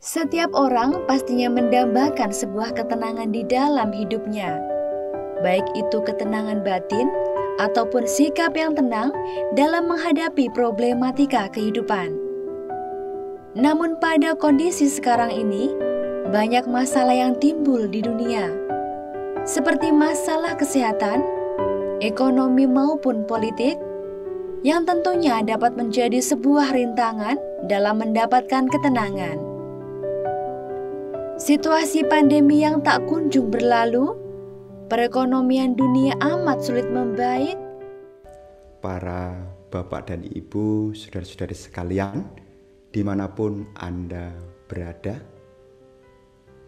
Setiap orang pastinya mendambakan sebuah ketenangan di dalam hidupnya, baik itu ketenangan batin ataupun sikap yang tenang dalam menghadapi problematika kehidupan. Namun pada kondisi sekarang ini, banyak masalah yang timbul di dunia, seperti masalah kesehatan, ekonomi maupun politik, yang tentunya dapat menjadi sebuah rintangan dalam mendapatkan ketenangan. Situasi pandemi yang tak kunjung berlalu, perekonomian dunia amat sulit membaik. Para bapak dan ibu, saudara-saudari sekalian, dimanapun Anda berada,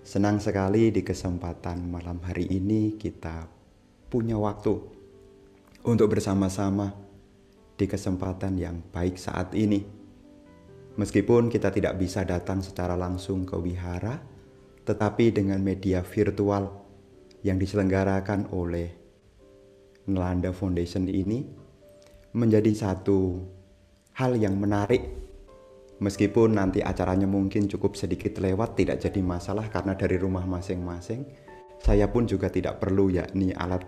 senang sekali di kesempatan malam hari ini kita punya waktu untuk bersama-sama di kesempatan yang baik saat ini. Meskipun kita tidak bisa datang secara langsung ke wihara, tetapi dengan media virtual yang diselenggarakan oleh Nelanda Foundation ini menjadi satu hal yang menarik. Meskipun nanti acaranya mungkin cukup sedikit lewat, tidak jadi masalah karena dari rumah masing-masing. Saya pun juga tidak perlu yakni alat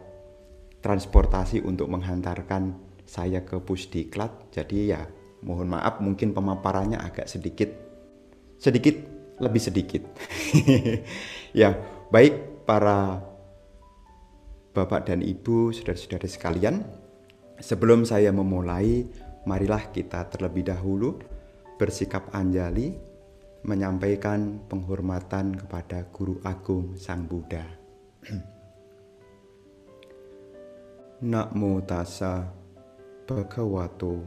transportasi untuk menghantarkan saya ke Pusdiklat. Jadi ya mohon maaf mungkin pemaparannya agak sedikit lebih sedikit. Ya, baik para bapak dan ibu, saudara-saudari sekalian, sebelum saya memulai, marilah kita terlebih dahulu bersikap anjali menyampaikan penghormatan kepada Guru Agung Sang Buddha. Namo tassa bhagavato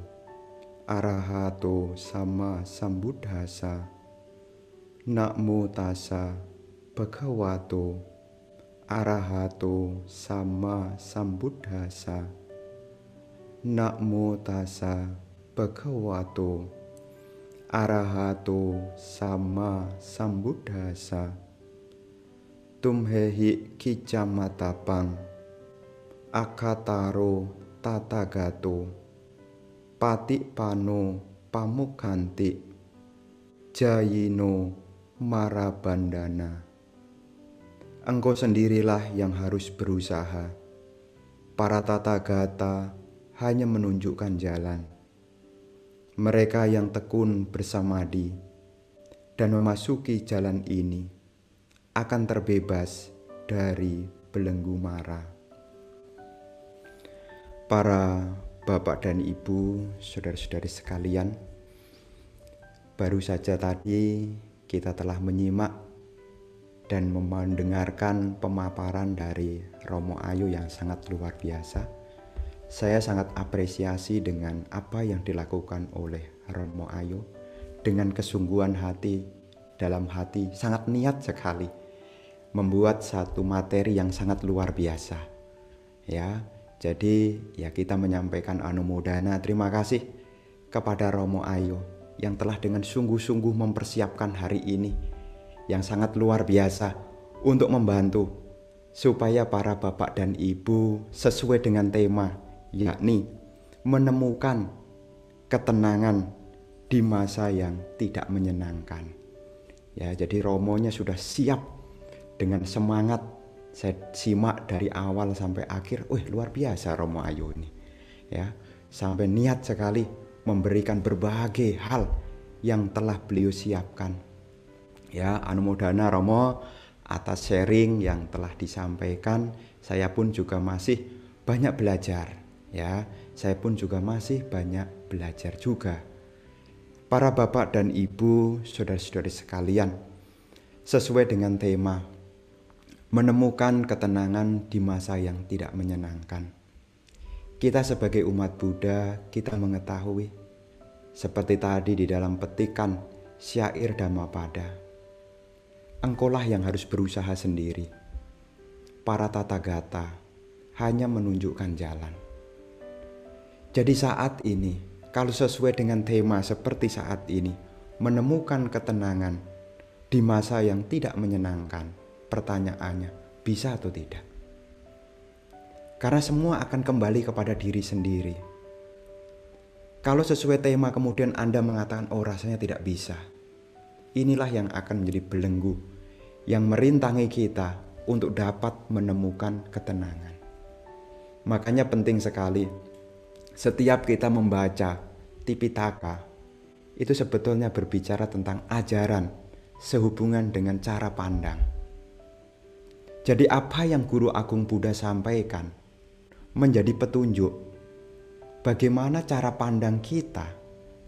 arahato sama sambuddhassa. Namo tassa bhagavato arahato sama sambuddhassa. Namo tassa bhagavato arahato sama sambuddhassa. Tumhehi kicamatapang akataro tatagato patipano pamukhanti jayino marabandana. Engkau sendirilah yang harus berusaha. Para tathagata hanya menunjukkan jalan. Mereka yang tekun bersamadi dan memasuki jalan ini akan terbebas dari belenggu mara. Para bapak dan ibu, saudara-saudari sekalian, baru saja tadi kita telah menyimak dan mendengarkan pemaparan dari Romo Ayu yang sangat luar biasa. Saya sangat apresiasi dengan apa yang dilakukan oleh Romo Ayu dengan kesungguhan hati, dalam hati sangat niat sekali membuat satu materi yang sangat luar biasa. Ya, jadi ya kita menyampaikan anumodana terima kasih kepada Romo Ayu yang telah dengan sungguh-sungguh mempersiapkan hari ini yang sangat luar biasa untuk membantu supaya para bapak dan ibu sesuai dengan tema, yakni menemukan ketenangan di masa yang tidak menyenangkan. Ya, jadi Romonya sudah siap dengan semangat. Saya simak dari awal sampai akhir, luar biasa Romo Ayu ini. Ya, sampai niat sekali memberikan berbagai hal yang telah beliau siapkan. Ya, anumodana Romo atas sharing yang telah disampaikan. Saya pun juga masih banyak belajar. Ya, saya pun juga masih banyak belajar juga. Para bapak dan ibu, saudara-saudari sekalian, sesuai dengan tema menemukan ketenangan di masa yang tidak menyenangkan. Kita sebagai umat Buddha, kita mengetahui seperti tadi di dalam petikan syair Dhammapada, engkaulah yang harus berusaha sendiri. Para tathagata hanya menunjukkan jalan. Jadi saat ini, kalau sesuai dengan tema seperti saat ini, menemukan ketenangan di masa yang tidak menyenangkan, pertanyaannya, bisa atau tidak? Karena semua akan kembali kepada diri sendiri. Kalau sesuai tema kemudian Anda mengatakan, rasanya tidak bisa. inilah yang akan menjadi belenggu yang merintangi kita untuk dapat menemukan ketenangan. Makanya penting sekali setiap kita membaca Tipitaka itu sebetulnya berbicara tentang ajaran sehubungan dengan cara pandang. Jadi apa yang Guru Agung Buddha sampaikan menjadi petunjuk bagaimana cara pandang kita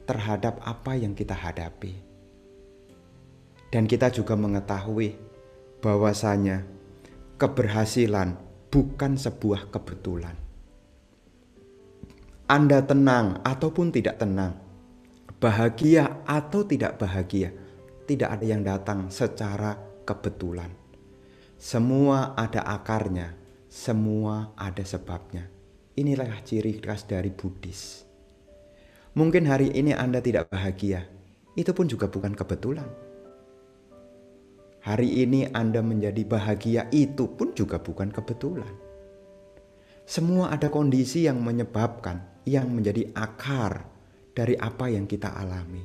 terhadap apa yang kita hadapi. Dan kita juga mengetahui bahwasanya keberhasilan bukan sebuah kebetulan. Anda tenang ataupun tidak tenang, bahagia atau tidak bahagia, tidak ada yang datang secara kebetulan. Semua ada akarnya, semua ada sebabnya. Inilah ciri khas dari Buddhis. Mungkin hari ini Anda tidak bahagia, itu pun juga bukan kebetulan. Hari ini Anda menjadi bahagia, itu pun juga bukan kebetulan. Semua ada kondisi yang menyebabkan, yang menjadi akar dari apa yang kita alami.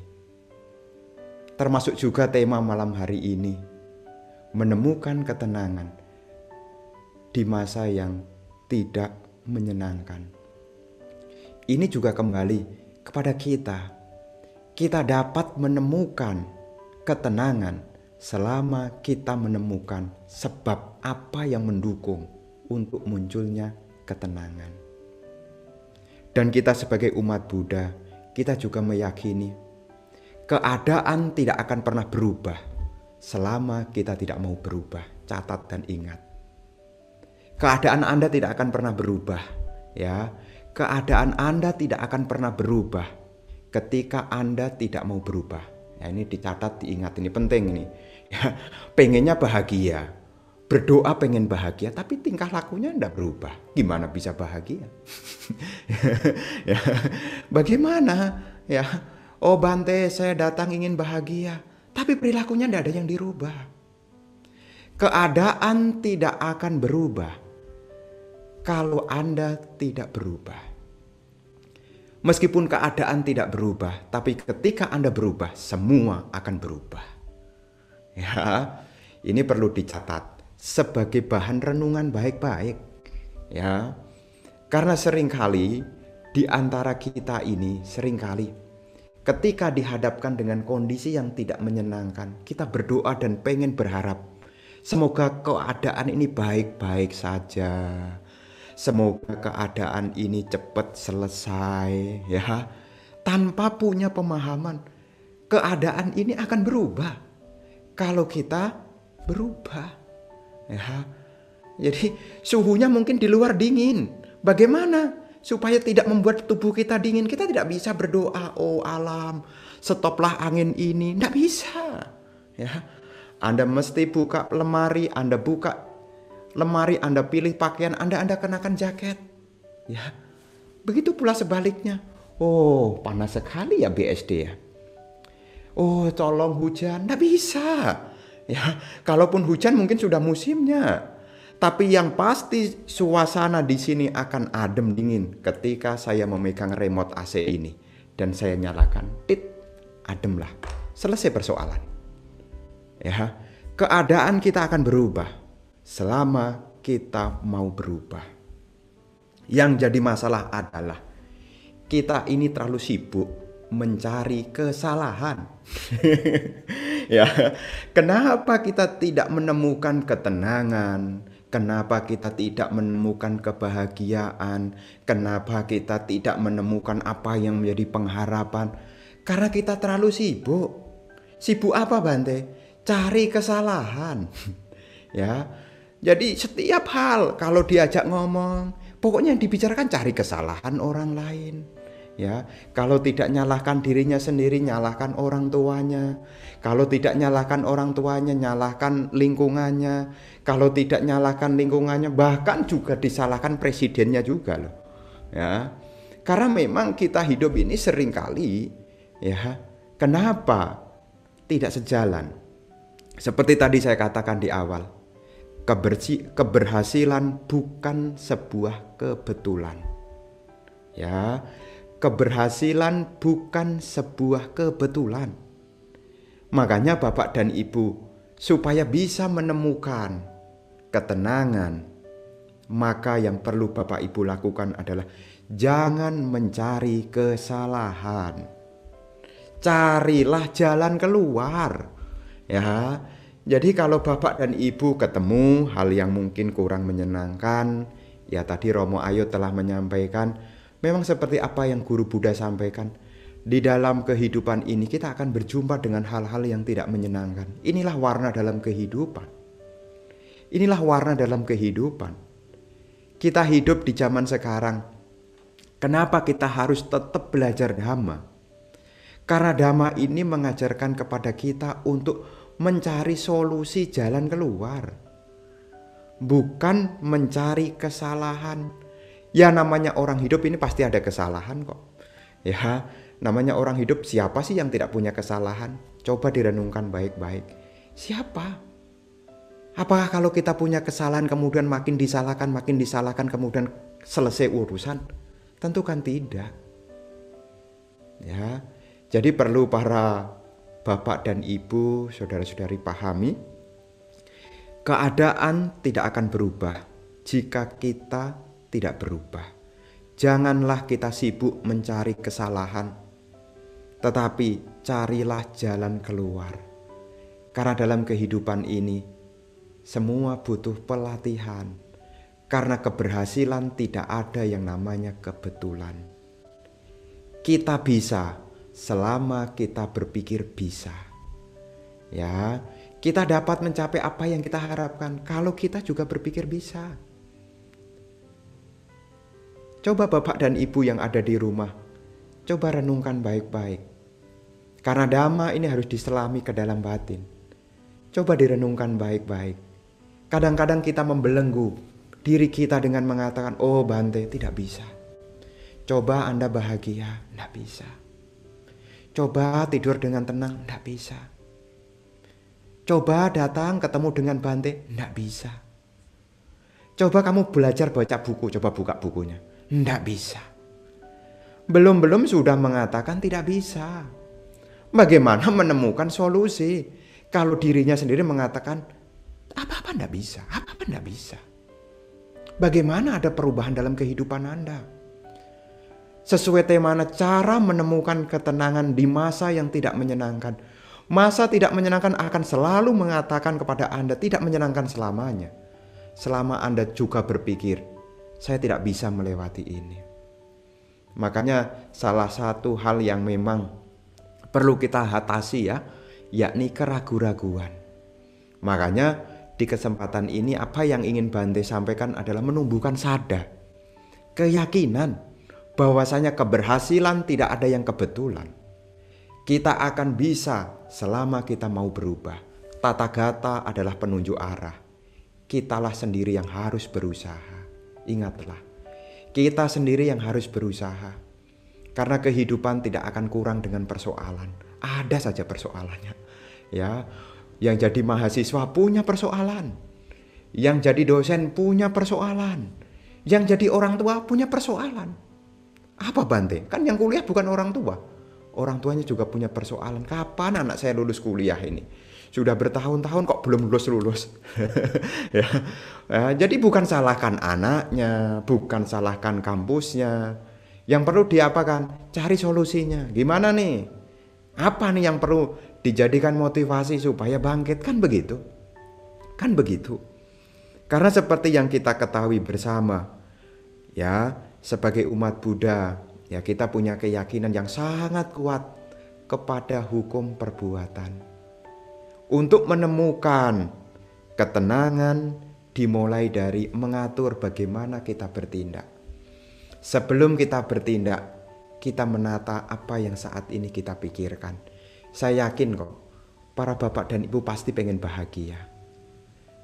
Termasuk juga tema malam hari ini, menemukan ketenangan di masa yang tidak menyenangkan. Ini juga kembali kepada kita. Kita dapat menemukan ketenangan selama kita menemukan sebab apa yang mendukung untuk munculnya ketenangan. Dan kita sebagai umat Buddha, kita juga meyakini keadaan tidak akan pernah berubah selama kita tidak mau berubah. Catat dan ingat. Keadaan Anda tidak akan pernah berubah, ya. Keadaan Anda tidak akan pernah berubah ketika Anda tidak mau berubah. Ya, ini dicatat, diingat, ini penting ini. Ya, pengennya bahagia, berdoa pengen bahagia, tapi tingkah lakunya tidak berubah. Gimana bisa bahagia? Ya, bagaimana? Ya, oh Bante, saya datang ingin bahagia, tapi perilakunya tidak ada yang dirubah. Keadaan tidak akan berubah kalau Anda tidak berubah. Meskipun keadaan tidak berubah, tapi ketika Anda berubah, semua akan berubah. Ya, ini perlu dicatat sebagai bahan renungan baik-baik. Ya, karena seringkali di antara kita ini, seringkali ketika dihadapkan dengan kondisi yang tidak menyenangkan, kita berdoa dan pengen berharap, semoga keadaan ini baik-baik saja. Semoga keadaan ini cepat selesai, ya. Tanpa punya pemahaman, keadaan ini akan berubah kalau kita berubah, ya. Jadi suhunya mungkin di luar dingin. Bagaimana supaya tidak membuat tubuh kita dingin? Kita tidak bisa berdoa, oh alam, stoplah angin ini. Tidak bisa, ya. Anda mesti buka lemari, Anda buka lemari, Anda pilih pakaian, Anda kenakan jaket. Ya. Begitu pula sebaliknya. Oh, panas sekali ya BSD ya. Oh, colong hujan, enggak bisa. Ya, kalaupun hujan mungkin sudah musimnya. Tapi yang pasti suasana di sini akan adem dingin ketika saya memegang remote AC ini dan saya nyalakan. Tit, adem lah. Selesai persoalan. Ya, keadaan kita akan berubah selama kita mau berubah. Yang jadi masalah adalah kita ini terlalu sibuk mencari kesalahan. Ya, kenapa kita tidak menemukan ketenangan? Kenapa kita tidak menemukan kebahagiaan? Kenapa kita tidak menemukan apa yang menjadi pengharapan? Karena kita terlalu sibuk. Sibuk apa Bante? Cari kesalahan. Ya. Jadi setiap hal kalau diajak ngomong, pokoknya yang dibicarakan cari kesalahan orang lain. Ya, kalau tidak nyalahkan dirinya sendiri, nyalahkan orang tuanya. Kalau tidak nyalahkan orang tuanya, nyalahkan lingkungannya. Kalau tidak nyalahkan lingkungannya, bahkan juga disalahkan presidennya juga loh. Ya, karena memang kita hidup ini seringkali, ya, kenapa tidak sejalan? Seperti tadi saya katakan di awal. Keberhasilan bukan sebuah kebetulan. Ya, keberhasilan bukan sebuah kebetulan. Makanya Bapak dan Ibu, supaya bisa menemukan ketenangan, maka yang perlu Bapak Ibu lakukan adalah jangan mencari kesalahan. Carilah jalan keluar. Ya. Jadi kalau Bapak dan Ibu ketemu hal yang mungkin kurang menyenangkan, ya tadi Romo Ayo telah menyampaikan, memang seperti apa yang Guru Buddha sampaikan. Di dalam kehidupan ini kita akan berjumpa dengan hal-hal yang tidak menyenangkan. Inilah warna dalam kehidupan. Inilah warna dalam kehidupan. Kita hidup di zaman sekarang. Kenapa kita harus tetap belajar Dhamma? Karena Dhamma ini mengajarkan kepada kita untuk mencari solusi jalan keluar. Bukan mencari kesalahan. Ya namanya orang hidup ini pasti ada kesalahan kok. Ya, namanya orang hidup, siapa sih yang tidak punya kesalahan? Coba direnungkan baik-baik. Siapa? Apakah kalau kita punya kesalahan kemudian makin disalahkan kemudian selesai urusan? Tentu kan tidak. Ya, jadi perlu para Bapak dan Ibu, saudara-saudari pahami, keadaan tidak akan berubah jika kita tidak berubah. Janganlah kita sibuk mencari kesalahan, tetapi carilah jalan keluar. Karena dalam kehidupan ini, semua butuh pelatihan. Karena keberhasilan tidak ada yang namanya kebetulan. Kita bisa selama kita berpikir bisa. Ya, kita dapat mencapai apa yang kita harapkan kalau kita juga berpikir bisa. Coba Bapak dan Ibu yang ada di rumah, coba renungkan baik-baik. Karena Dhamma ini harus diselami ke dalam batin. Coba direnungkan baik-baik. Kadang-kadang kita membelenggu diri kita dengan mengatakan, oh Bante tidak bisa. Coba Anda bahagia, tidak bisa. Coba tidur dengan tenang, tidak bisa. Coba datang ketemu dengan Bante, tidak bisa. Coba kamu belajar baca buku, coba buka bukunya. Tidak bisa. Belum sudah mengatakan tidak bisa. Bagaimana menemukan solusi kalau dirinya sendiri mengatakan apa-apa tidak bisa, apa-apa tidak bisa. Bagaimana ada perubahan dalam kehidupan Anda? Sesuai temanya, cara menemukan ketenangan di masa yang tidak menyenangkan. Masa tidak menyenangkan akan selalu mengatakan kepada Anda tidak menyenangkan selamanya. Selama Anda juga berpikir, saya tidak bisa melewati ini. Makanya salah satu hal yang memang perlu kita atasi ya, yakni keraguan-raguan. Makanya di kesempatan ini apa yang ingin Bante sampaikan adalah menumbuhkan sadar, keyakinan bahwasanya keberhasilan tidak ada yang kebetulan. Kita akan bisa selama kita mau berubah. Tata gata adalah penunjuk arah. Kitalah sendiri yang harus berusaha. Ingatlah, kita sendiri yang harus berusaha. Karena kehidupan tidak akan kurang dengan persoalan. Ada saja persoalannya. Ya, yang jadi mahasiswa punya persoalan. Yang jadi dosen punya persoalan. Yang jadi orang tua punya persoalan. Apa Bante? Kan yang kuliah bukan orang tua. Orang tuanya juga punya persoalan. Kapan anak saya lulus kuliah ini? Sudah bertahun-tahun kok belum lulus-lulus. Ya. Jadi bukan salahkan anaknya, bukan salahkan kampusnya. Yang perlu diapakan? Cari solusinya. Gimana nih? Apa nih yang perlu dijadikan motivasi supaya bangkit? Kan begitu. Kan begitu. Karena seperti yang kita ketahui bersama, ya, sebagai umat Buddha, ya kita punya keyakinan yang sangat kuat kepada hukum perbuatan. Untuk menemukan ketenangan dimulai dari mengatur bagaimana kita bertindak. Sebelum kita bertindak, kita menata apa yang saat ini kita pikirkan. Saya yakin kok, para bapak dan ibu pasti pengen bahagia.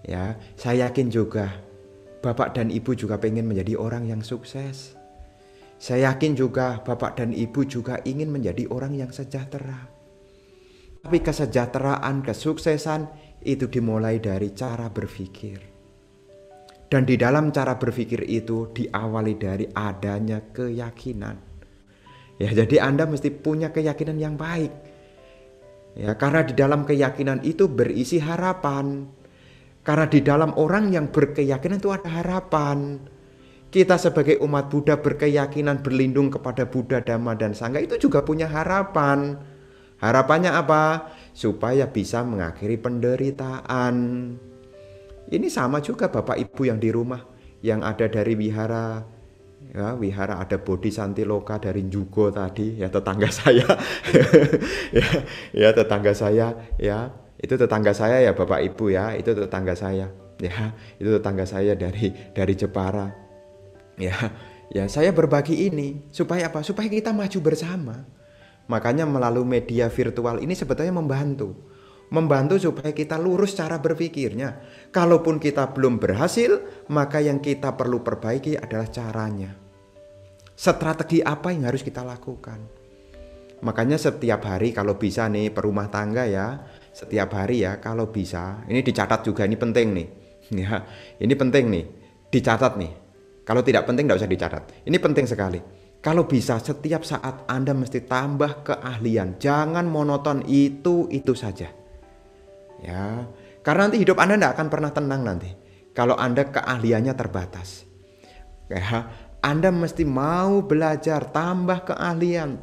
Ya, saya yakin juga bapak dan ibu juga pengen menjadi orang yang sukses. Saya yakin juga bapak dan ibu juga ingin menjadi orang yang sejahtera. Tapi kesejahteraan, kesuksesan itu dimulai dari cara berpikir. Dan di dalam cara berpikir itu diawali dari adanya keyakinan. Ya, jadi Anda mesti punya keyakinan yang baik. Ya, karena di dalam keyakinan itu berisi harapan. Karena di dalam orang yang berkeyakinan itu ada harapan. Kita sebagai umat Buddha berkeyakinan berlindung kepada Buddha, Dhamma, dan Sangha itu juga punya harapan. Harapannya apa? Supaya bisa mengakhiri penderitaan. Ini sama juga Bapak Ibu yang di rumah, yang ada dari wihara. Ya, wihara ada Bodhisantiloka dari Jugo tadi, ya tetangga saya. ya tetangga saya, ya. Itu tetangga saya ya Bapak Ibu ya, itu tetangga saya. Ya, itu tetangga saya dari Jepara. Ya, saya berbagi ini supaya apa? Supaya kita maju bersama. Makanya melalui media virtual ini sebetulnya membantu supaya kita lurus cara berpikirnya. Kalaupun kita belum berhasil, maka yang kita perlu perbaiki adalah caranya. Strategi apa yang harus kita lakukan? Makanya setiap hari kalau bisa nih perumah tangga ya, setiap hari ya kalau bisa, ini dicatat juga, ini penting nih. Ya, ini penting nih, dicatat nih. Kalau tidak penting tidak usah dicatat. Ini penting sekali. Kalau bisa setiap saat Anda mesti tambah keahlian, jangan monoton itu saja. Ya, karena nanti hidup Anda tidak akan pernah tenang nanti. Kalau Anda keahliannya terbatas. Ya, Anda mesti mau belajar, tambah keahlian.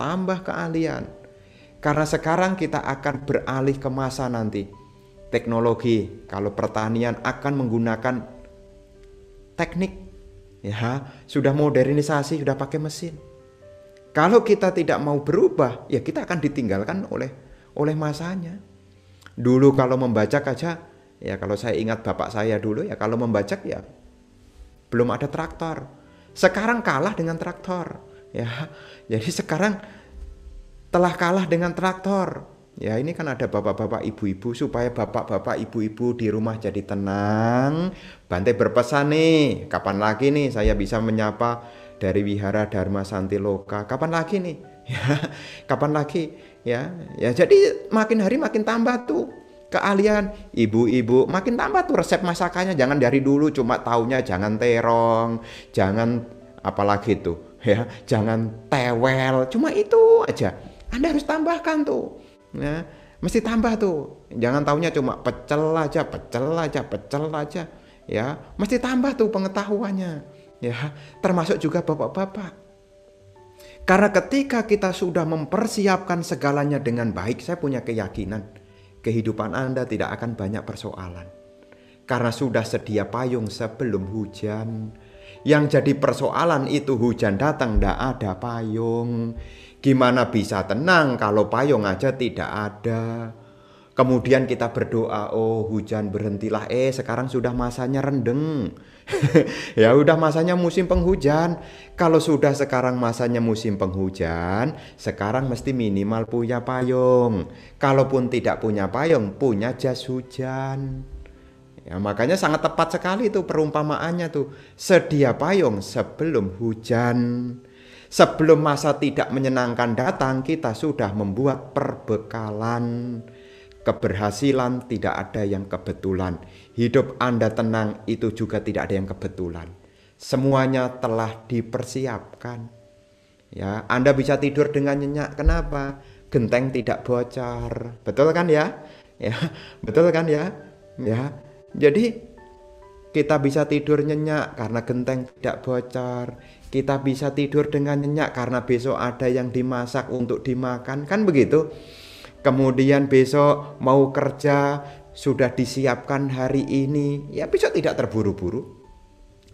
Karena sekarang kita akan beralih ke masa nanti. Teknologi, kalau pertanian akan menggunakan teknik. Ya, sudah modernisasi, sudah pakai mesin. Kalau kita tidak mau berubah, ya kita akan ditinggalkan oleh masanya. Dulu kalau membajak aja, ya kalau saya ingat bapak saya dulu ya kalau membajak ya belum ada traktor. Sekarang kalah dengan traktor, ya. Jadi sekarang telah kalah dengan traktor. Ya ini kan ada bapak-bapak ibu-ibu supaya bapak-bapak ibu-ibu di rumah jadi tenang. Bante berpesan nih, kapan lagi nih saya bisa menyapa dari Wihara Dharma Santiloka? Kapan lagi nih? Ya, kapan lagi? Ya jadi makin hari makin tambah tuh keahlian ibu-ibu, makin tambah tuh resep masakannya. Jangan dari dulu cuma taunya jangan terong, jangan apalagi tuh ya, jangan tewel, cuma itu aja. Anda harus tambahkan tuh. Ya, mesti tambah tuh. Jangan taunya cuma pecel aja. Ya, mesti tambah tuh pengetahuannya. Ya, termasuk juga bapak-bapak. Karena ketika kita sudah mempersiapkan segalanya dengan baik, saya punya keyakinan kehidupan Anda tidak akan banyak persoalan. Karena sudah sedia payung sebelum hujan. Yang jadi persoalan itu hujan datang tidak ada payung. Gimana bisa tenang kalau payung aja tidak ada. Kemudian kita berdoa, oh hujan berhentilah, sekarang sudah masanya rendeng. Ya udah masanya musim penghujan. Kalau sudah sekarang masanya musim penghujan, sekarang mesti minimal punya payung. Kalaupun tidak punya payung, punya jas hujan. Ya makanya sangat tepat sekali itu perumpamaannya tuh. Sedia payung sebelum hujan. Sebelum masa tidak menyenangkan datang, kita sudah membuat perbekalan. Keberhasilan tidak ada yang kebetulan. Hidup Anda tenang itu juga tidak ada yang kebetulan. Semuanya telah dipersiapkan. Ya, Anda bisa tidur dengan nyenyak. Kenapa? Genteng tidak bocor. Betul kan ya? Ya, betul kan ya? Ya. Jadi kita bisa tidur nyenyak karena genteng tidak bocor. Kita bisa tidur dengan nyenyak karena besok ada yang dimasak untuk dimakan. Kan begitu? Kemudian besok mau kerja sudah disiapkan hari ini. Ya besok tidak terburu-buru.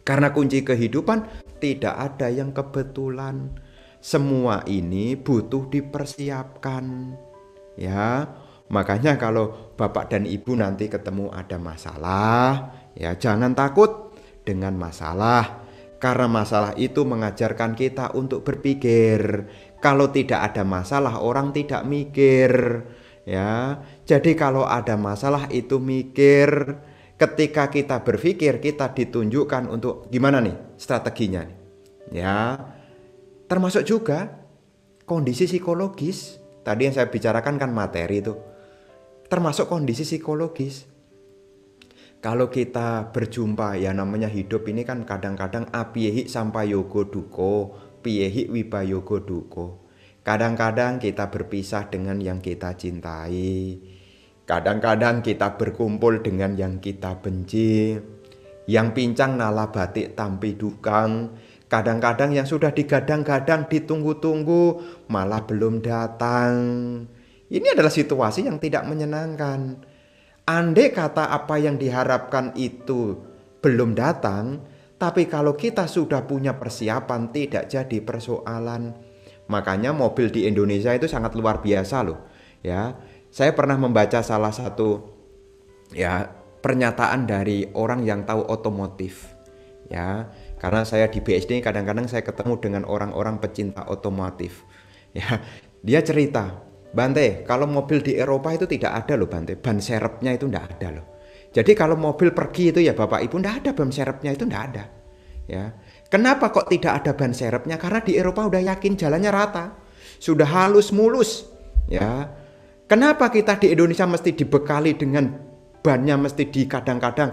Karena kunci kehidupan tidak ada yang kebetulan. Semua ini butuh dipersiapkan. Ya, makanya kalau bapak dan ibu nanti ketemu ada masalah, ya jangan takut dengan masalah. Karena masalah itu mengajarkan kita untuk berpikir. Kalau tidak ada masalah orang tidak mikir. Ya, jadi kalau ada masalah itu mikir. Ketika kita berpikir kita ditunjukkan untuk gimana nih strateginya. Ya, termasuk juga kondisi psikologis. Tadi yang saya bicarakan kan materi itu. Termasuk kondisi psikologis. Kalau kita berjumpa ya namanya hidup ini kan kadang-kadang apiyehi sampai yogo duko, piyehi wibayogo duko. Kadang-kadang kita berpisah dengan yang kita cintai. Kadang-kadang kita berkumpul dengan yang kita benci. Yang pincang nala batik tampi dukang. Kadang-kadang yang sudah digadang-gadang, ditunggu-tunggu, malah belum datang. Ini adalah situasi yang tidak menyenangkan. Andai kata apa yang diharapkan itu belum datang, tapi kalau kita sudah punya persiapan tidak jadi persoalan. Makanya mobil di Indonesia itu sangat luar biasa loh. Ya, saya pernah membaca salah satu pernyataan dari orang yang tahu otomotif. Ya, karena saya di BSD kadang-kadang saya ketemu dengan orang-orang pecinta otomotif. Ya, dia cerita, Bante, kalau mobil di Eropa itu tidak ada loh Bante, ban serepnya itu tidak ada loh. Jadi kalau mobil pergi itu ya Bapak Ibu tidak ada ban serepnya itu tidak ada. Ya, kenapa kok tidak ada ban serepnya? Karena di Eropa udah yakin jalannya rata, sudah halus mulus. Ya, kenapa kita di Indonesia mesti dibekali dengan bannya mesti di kadang-kadang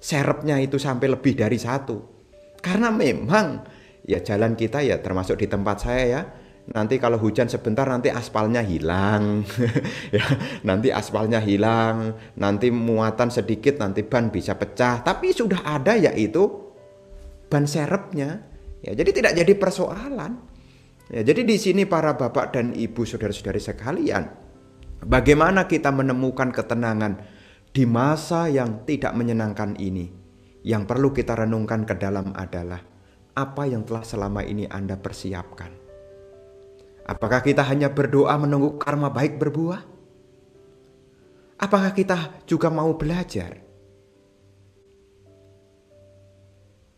serepnya itu sampai lebih dari satu? Karena memang ya jalan kita ya termasuk di tempat saya ya. Nanti kalau hujan sebentar nanti aspalnya hilang. Ya, nanti aspalnya hilang, nanti muatan sedikit nanti ban bisa pecah, tapi sudah ada yaitu ban serepnya. Ya, jadi tidak jadi persoalan. Ya, jadi di sini para bapak dan ibu saudara-saudari sekalian, bagaimana kita menemukan ketenangan di masa yang tidak menyenangkan ini? Yang perlu kita renungkan ke dalam adalah apa yang telah selama ini Anda persiapkan. Apakah kita hanya berdoa menunggu karma baik berbuah? Apakah kita juga mau belajar?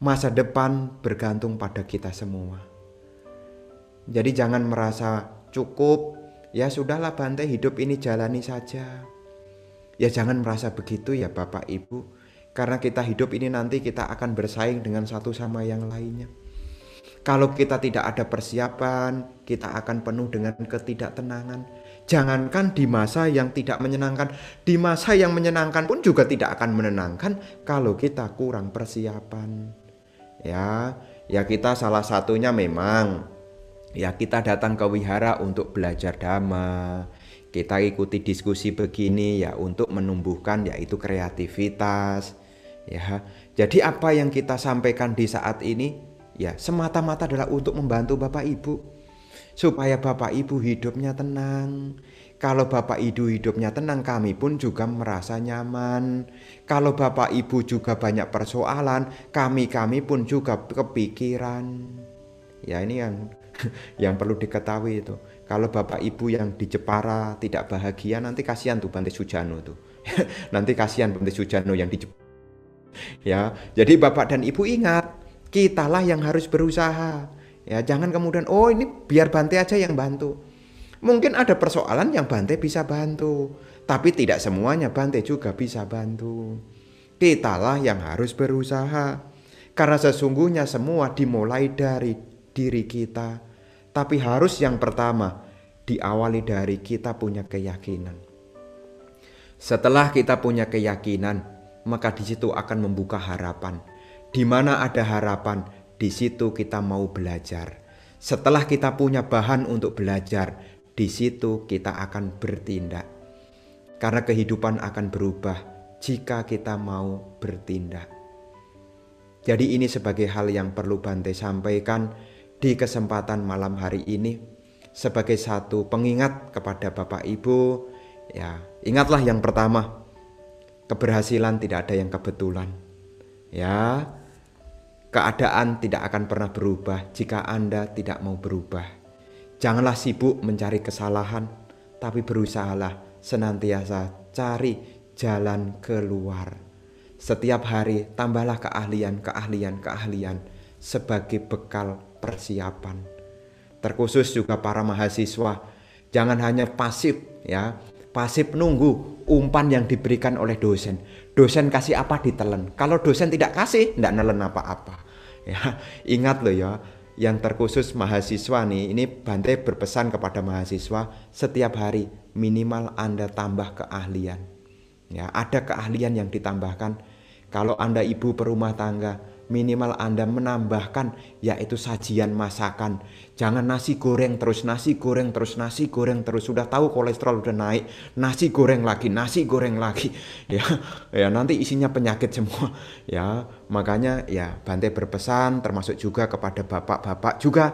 Masa depan bergantung pada kita semua. Jadi jangan merasa cukup, ya sudahlah Bante, hidup ini jalani saja. Ya jangan merasa begitu ya Bapak Ibu. Karena kita hidup ini nanti kita akan bersaing dengan satu sama yang lainnya. Kalau kita tidak ada persiapan, kita akan penuh dengan ketidaktenangan. Jangankan di masa yang tidak menyenangkan, di masa yang menyenangkan pun juga tidak akan menenangkan kalau kita kurang persiapan. Ya kita salah satunya memang ya kita datang ke wihara untuk belajar dhamma. Kita ikuti diskusi begini ya untuk menumbuhkan yaitu kreativitas. Ya, jadi apa yang kita sampaikan di saat ini ya semata-mata adalah untuk membantu Bapak Ibu supaya Bapak Ibu hidupnya tenang. Kalau Bapak Ibu hidupnya tenang, kami pun juga merasa nyaman. Kalau Bapak Ibu juga banyak persoalan, kami pun juga kepikiran. Ya ini yang perlu diketahui itu. Kalau Bapak Ibu yang di Jepara tidak bahagia, nanti kasihan tuh Bante Sujano tuh. Nanti kasihan Bante Sujano yang di Jepara. Ya, jadi Bapak dan Ibu ingat, kitalah yang harus berusaha. Ya, jangan kemudian ini biar Bante aja yang bantu. Mungkin ada persoalan yang Bante bisa bantu, tapi tidak semuanya Bante juga bisa bantu. Kitalah yang harus berusaha. Karena sesungguhnya semua dimulai dari diri kita. Tapi harus yang pertama diawali dari kita punya keyakinan. Setelah kita punya keyakinan, maka di situ akan membuka harapan. Di mana ada harapan, di situ kita mau belajar. Setelah kita punya bahan untuk belajar, di situ kita akan bertindak. Karena kehidupan akan berubah jika kita mau bertindak. Jadi ini sebagai hal yang perlu Bante sampaikan di kesempatan malam hari ini sebagai satu pengingat kepada Bapak Ibu. Ya, ingatlah yang pertama, keberhasilan tidak ada yang kebetulan. Ya, keadaan tidak akan pernah berubah jika Anda tidak mau berubah. Janganlah sibuk mencari kesalahan, tapi berusahalah senantiasa cari jalan keluar. Setiap hari tambahlah keahlian sebagai bekal persiapan. Terkhusus juga para mahasiswa, jangan hanya pasif ya. Pasif nunggu umpan yang diberikan oleh dosen. Dosen kasih apa ditelen. Kalau dosen tidak kasih, tidak nelen apa-apa. Ya, ingat loh ya, yang terkhusus mahasiswa nih, ini Bante berpesan kepada mahasiswa, setiap hari minimal Anda tambah keahlian. Ya, ada keahlian yang ditambahkan. Kalau Anda ibu berumah tangga, minimal Anda menambahkan yaitu sajian masakan. Jangan nasi goreng terus, nasi goreng terus, nasi goreng terus. Sudah tahu kolesterol udah naik, nasi goreng lagi, nasi goreng lagi. Ya nanti isinya penyakit semua. Ya, makanya ya Bante berpesan termasuk juga kepada bapak-bapak juga.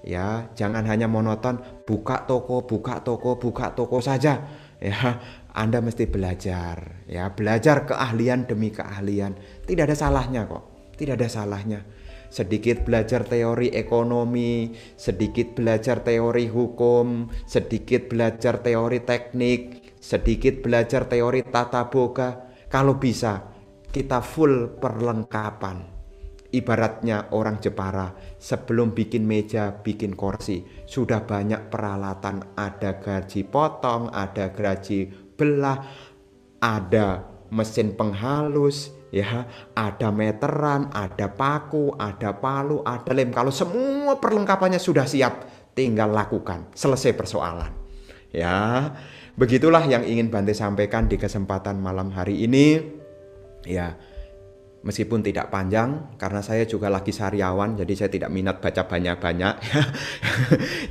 Ya, jangan hanya monoton buka toko, buka toko, buka toko saja. Ya, Anda mesti belajar. Ya, belajar keahlian demi keahlian. Tidak ada salahnya kok. Tidak ada salahnya. Sedikit belajar teori ekonomi, sedikit belajar teori hukum, sedikit belajar teori teknik, sedikit belajar teori tata boga. Kalau bisa, kita full perlengkapan. Ibaratnya orang Jepara, sebelum bikin meja, bikin kursi, sudah banyak peralatan. Ada gaji potong, ada gaji belah, ada mesin penghalus, ya, ada meteran, ada paku, ada palu, ada lem. Kalau semua perlengkapannya sudah siap, tinggal lakukan, selesai persoalan. Ya, begitulah yang ingin Bante sampaikan di kesempatan malam hari ini. Ya, meskipun tidak panjang, karena saya juga lagi sariawan, jadi saya tidak minat baca banyak-banyak.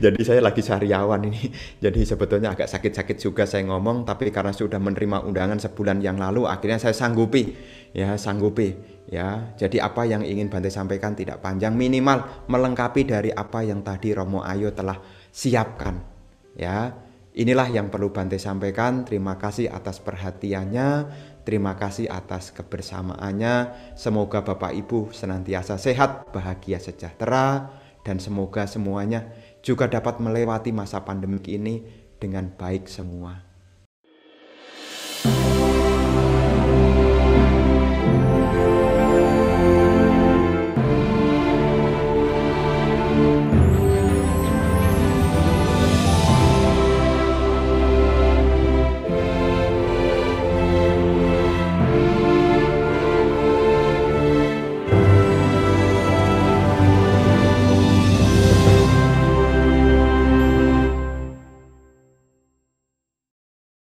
Jadi saya lagi sariawan ini. Jadi sebetulnya agak sakit-sakit juga saya ngomong, tapi karena sudah menerima undangan sebulan yang lalu, akhirnya saya sanggupi. Ya, sanggupi. Ya, jadi apa yang ingin Bante sampaikan tidak panjang, minimal melengkapi dari apa yang tadi Romo Ayo telah siapkan. Ya, inilah yang perlu Bante sampaikan. Terima kasih atas perhatiannya. Terima kasih atas kebersamaannya. Semoga Bapak Ibu senantiasa sehat, bahagia, sejahtera, dan semoga semuanya juga dapat melewati masa pandemi ini dengan baik semua.